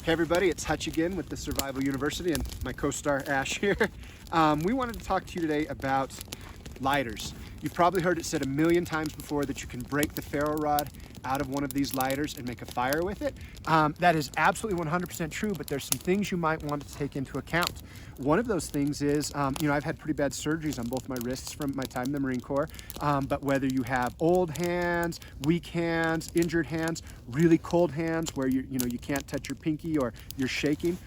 Hey everybody, it's Hutch again with the Survival University and my co-star Ash here. We wanted to talk to you today about lighters. You've probably heard it said a million times before that you can break the ferro rod out of one of these lighters and make a fire with it. That is absolutely 100% true, but there's some things you might want to take into account. One of those things is, I've had pretty bad surgeries on both my wrists from my time in the Marine Corps, but whether you have old hands, weak hands, injured hands, really cold hands where you can't touch your pinky or you're shaking,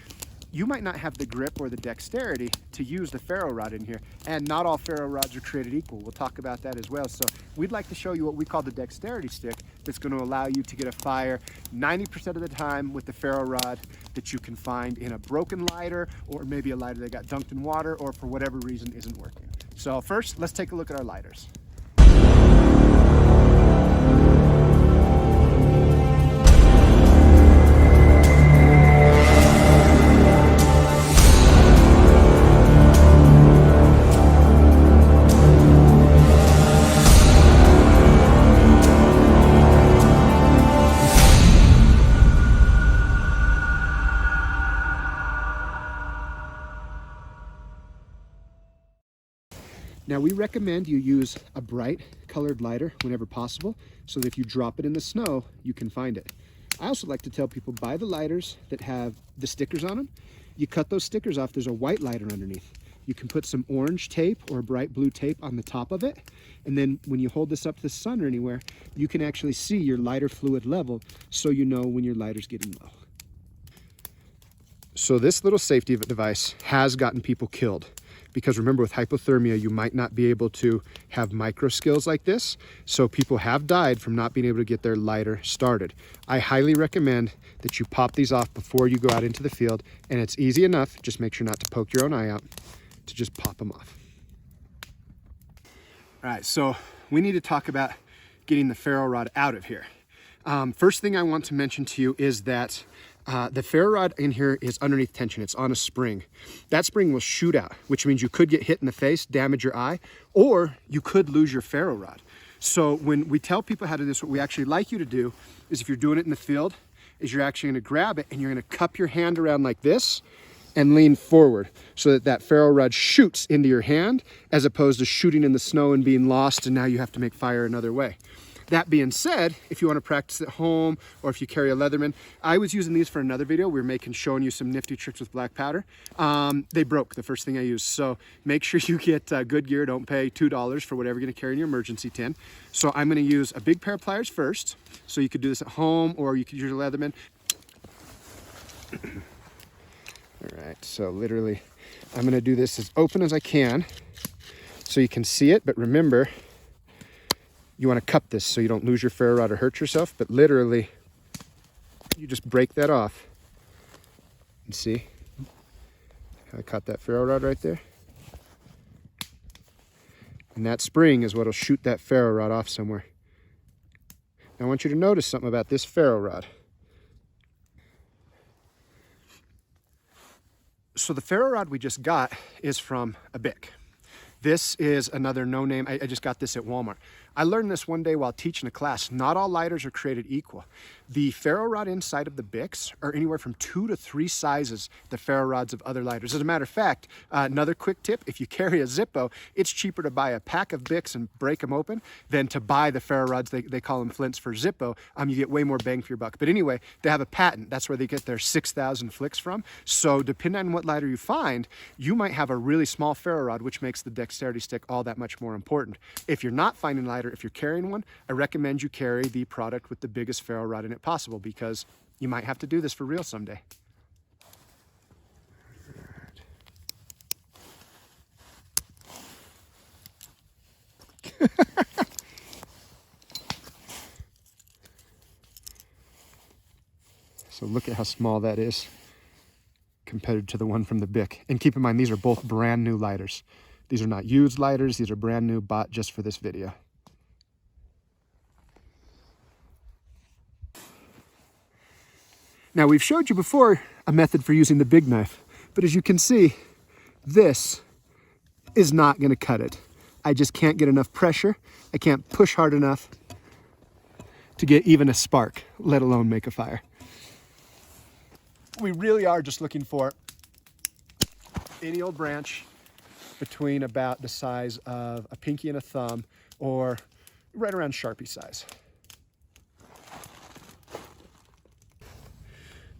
you might not have the grip or the dexterity to use the ferro rod in here. And not all ferro rods are created equal. We'll talk about that as well. So we'd like to show you what we call the dexterity stick that's going to allow you to get a fire 90% of the time with the ferro rod that you can find in a broken lighter, or maybe a lighter that got dunked in water or for whatever reason isn't working. So first, let's take a look at our lighters. Now we recommend you use a bright colored lighter whenever possible, so that if you drop it in the snow, you can find it. I also like to tell people, buy the lighters that have the stickers on them. You cut those stickers off, there's a white lighter underneath. You can put some orange tape or bright blue tape on the top of it, and then when you hold this up to the sun or anywhere, you can actually see your lighter fluid level, so you know when your lighter's getting low. So this little safety device has gotten people killed. Because remember, with hypothermia, you might not be able to have micro skills like this. So people have died from not being able to get their lighter started. I highly recommend that you pop these off before you go out into the field. And it's easy enough, just make sure not to poke your own eye out, to just pop them off. All right, so we need to talk about getting the ferro rod out of here. First thing I want to mention to you is that the ferro rod in here is underneath tension. It's on a spring. That spring will shoot out, which means you could get hit in the face, damage your eye, or you could lose your ferro rod. So when we tell people how to do this, what we actually like you to do is, if you're doing it in the field, is you're actually gonna grab it and you're gonna cup your hand around like this and lean forward so that that ferro rod shoots into your hand, as opposed to shooting in the snow and being lost and now you have to make fire another way. That being said, if you want to practice at home, or if you carry a Leatherman, I was using these for another video. We were showing you some nifty tricks with black powder. They broke the first thing I used. So make sure you get good gear. Don't pay $2 for whatever you're going to carry in your emergency tin. So I'm going to use a big pair of pliers first. So you could do this at home, or you could use your Leatherman. All right, so literally, I'm going to do this as open as I can so you can see it. But remember, you want to cup this so you don't lose your ferro rod or hurt yourself, but literally you just break that off. And see, I caught that ferro rod right there. And that spring is what will shoot that ferro rod off somewhere. Now I want you to notice something about this ferro rod. So the ferro rod we just got is from a BIC. This is another no-name. I just got this at Walmart. I learned this one day while teaching a class. Not all lighters are created equal. The ferro rod inside of the BICs are anywhere from 2 to 3 sizes the ferro rods of other lighters. As a matter of fact, another quick tip, if you carry a Zippo, it's cheaper to buy a pack of BICs and break them open than to buy the ferro rods. They call them flints for Zippo. You get way more bang for your buck. But anyway, they have a patent. That's where they get their 6,000 flicks from. So depending on what lighter you find, you might have a really small ferro rod, which makes the dexterity stick all that much more important. If you're not finding a lighter, if you're carrying one, I recommend you carry the product with the biggest ferro rod in it possible, because you might have to do this for real someday. So look at how small that is compared to the one from the BIC. And keep in mind, these are both brand new lighters. These are not used lighters. These are brand new, bought just for this video. Now, we've showed you before a method for using the big knife, but as you can see, this is not going to cut it. I just can't get enough pressure. I can't push hard enough to get even a spark, let alone make a fire. we really are just looking for any old branch between about the size of a pinky and a thumb, or right around Sharpie size.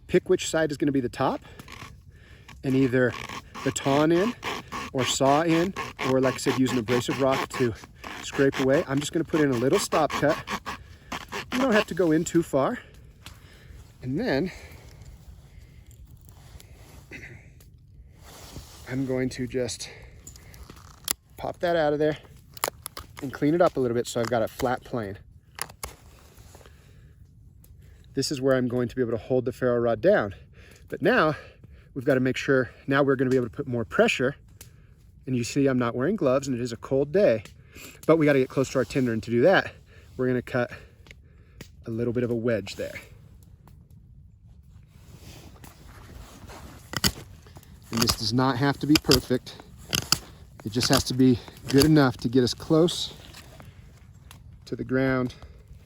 Pick which side is going to be the top, and either baton in or saw in, or like I said, use an abrasive rock to scrape away. I'm just going to put in a little stop cut. You don't have to go in too far. And then I'm going to just pop that out of there and clean it up a little bit so I've got a flat plane. This is where I'm going to be able to hold the ferro rod down. But now we've got to make sure, now we're going to be able to put more pressure. And you see I'm not wearing gloves and it is a cold day, but we got to get close to our tinder, and to do that, we're going to cut a little bit of a wedge there. And this does not have to be perfect. It just has to be good enough to get us close to the ground.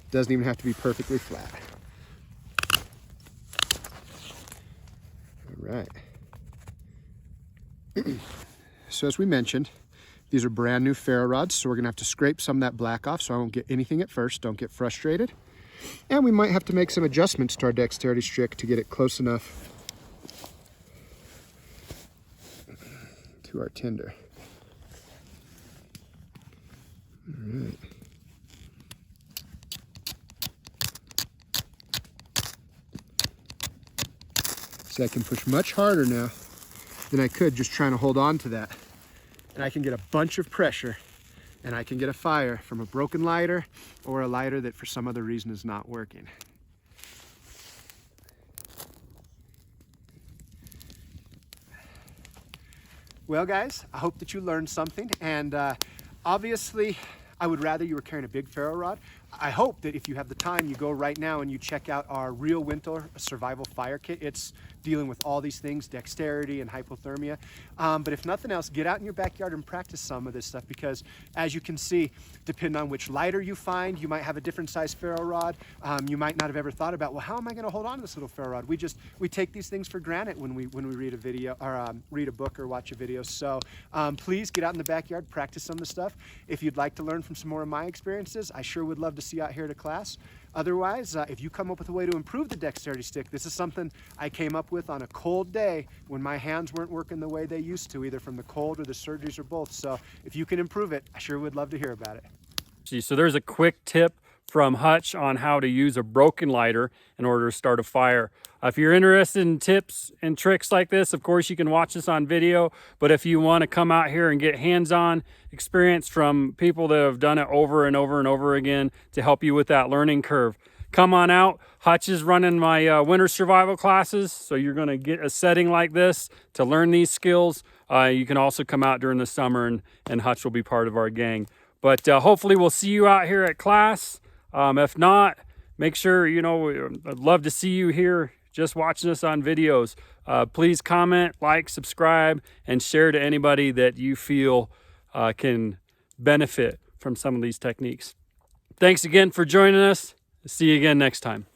It doesn't even have to be perfectly flat. All right. So as we mentioned, these are brand new ferro rods, so we're gonna have to scrape some of that black off so I won't get anything at first. Don't get frustrated. And we might have to make some adjustments to our dexterity stick to get it close enough to our tinder. All right. See, I can push much harder now than I could just trying to hold on to that. And I can get a bunch of pressure, and I can get a fire from a broken lighter or a lighter that for some other reason is not working. Well guys, I hope that you learned something, and obviously I would rather you were carrying a big ferro rod. I hope that if you have the time, you go right now and you check out our Real Winter Survival Fire Kit. It's dealing with all these things, dexterity and hypothermia. But if nothing else, get out in your backyard and practice some of this stuff, because as you can see, depending on which lighter you find, you might have a different size ferro rod. You might not have ever thought about, well, how am I going to hold on to this little ferro rod? We take these things for granted when we read a video or read a book or watch a video. So please get out in the backyard, practice some of the stuff. If you'd like to learn from some more of my experiences, I sure would love to see you out here to class. Otherwise, if you come up with a way to improve the dexterity stick, this is something I came up with on a cold day when my hands weren't working the way they used to, either from the cold or the surgeries or both. So if you can improve it, I sure would love to hear about it. So there's a quick tip from Hutch on how to use a broken lighter in order to start a fire. If you're interested in tips and tricks like this, of course you can watch this on video, but if you want to come out here and get hands-on experience from people that have done it over and over and over again to help you with that learning curve, come on out. Hutch is running my winter survival classes, so you're going to get a setting like this to learn these skills. You can also come out during the summer, and Hutch will be part of our gang. But hopefully we'll see you out here at class. If not, make sure, I'd love to see you here just watching us on videos. Please comment, like, subscribe, and share to anybody that you feel can benefit from some of these techniques. Thanks again for joining us. See you again next time.